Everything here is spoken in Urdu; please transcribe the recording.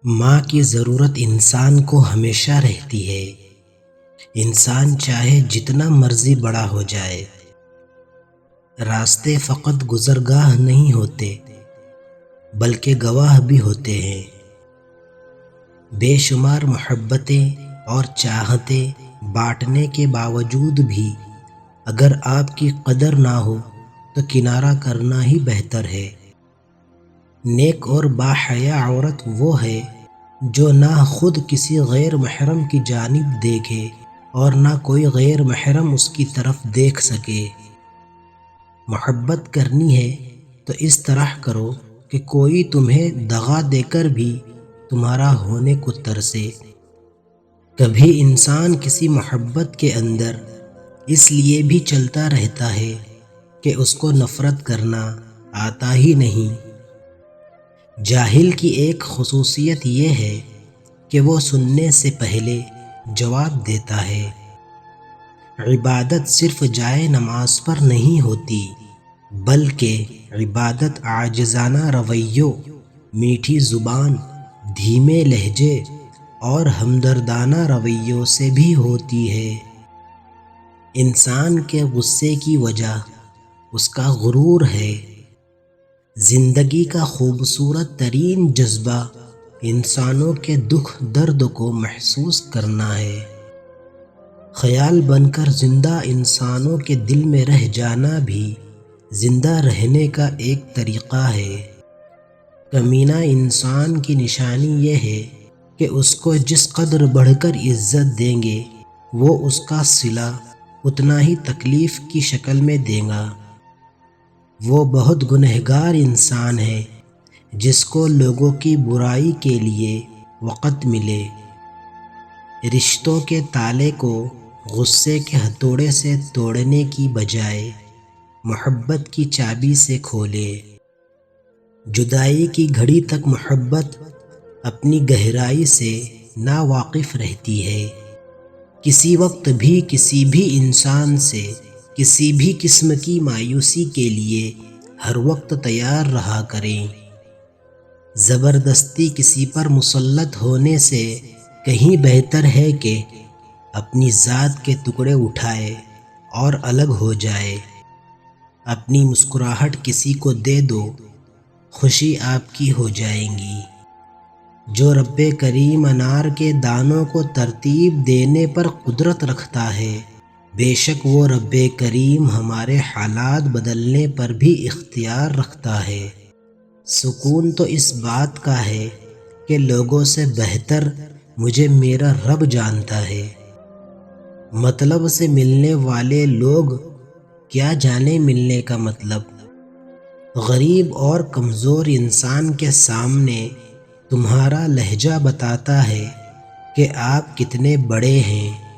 ماں کی ضرورت انسان کو ہمیشہ رہتی ہے۔ انسان چاہے جتنا مرضی بڑا ہو جائے، راستے فقط گزرگاہ نہیں ہوتے بلکہ گواہ بھی ہوتے ہیں۔ بے شمار محبتیں اور چاہتیں بانٹنے کے باوجود بھی اگر آپ کی قدر نہ ہو تو کنارہ کرنا ہی بہتر ہے۔ نیک اور باحیا عورت وہ ہے جو نہ خود کسی غیر محرم کی جانب دیکھے اور نہ کوئی غیر محرم اس کی طرف دیکھ سکے۔ محبت کرنی ہے تو اس طرح کرو کہ کوئی تمہیں دغا دے کر بھی تمہارا ہونے کو ترسے۔ کبھی انسان کسی محبت کے اندر اس لیے بھی چلتا رہتا ہے کہ اس کو نفرت کرنا آتا ہی نہیں۔ جاہل کی ایک خصوصیت یہ ہے کہ وہ سننے سے پہلے جواب دیتا ہے۔ عبادت صرف جائے نماز پر نہیں ہوتی بلکہ عبادت عاجزانہ رویوں، میٹھی زبان، دھیمے لہجے اور ہمدردانہ رویوں سے بھی ہوتی ہے۔ انسان کے غصے کی وجہ اس کا غرور ہے۔ زندگی کا خوبصورت ترین جذبہ انسانوں کے دکھ درد کو محسوس کرنا ہے۔ خیال بن کر زندہ انسانوں کے دل میں رہ جانا بھی زندہ رہنے کا ایک طریقہ ہے۔ کمینہ انسان کی نشانی یہ ہے کہ اس کو جس قدر بڑھ کر عزت دیں گے وہ اس کا صلہ اتنا ہی تکلیف کی شکل میں دے گا۔ وہ بہت گنہگار انسان ہے جس کو لوگوں کی برائی کے لیے وقت ملے۔ رشتوں کے تالے کو غصے کے ہتھوڑے سے توڑنے کی بجائے محبت کی چابی سے کھولے۔ جدائی کی گھڑی تک محبت اپنی گہرائی سے ناواقف رہتی ہے۔ کسی وقت بھی کسی بھی انسان سے کسی بھی قسم کی مایوسی کے لیے ہر وقت تیار رہا کریں۔ زبردستی کسی پر مسلط ہونے سے کہیں بہتر ہے کہ اپنی ذات کے ٹکڑے اٹھائے اور الگ ہو جائے۔ اپنی مسکراہٹ کسی کو دے دو، خوشی آپ کی ہو جائے گی۔ جو رب کریم انار کے دانوں کو ترتیب دینے پر قدرت رکھتا ہے، بے شک وہ رب کریم ہمارے حالات بدلنے پر بھی اختیار رکھتا ہے۔ سکون تو اس بات کا ہے کہ لوگوں سے بہتر مجھے میرا رب جانتا ہے۔ مطلب سے ملنے والے لوگ کیا جانے ملنے کا مطلب۔ غریب اور کمزور انسان کے سامنے تمہارا لہجہ بتاتا ہے کہ آپ کتنے بڑے ہیں۔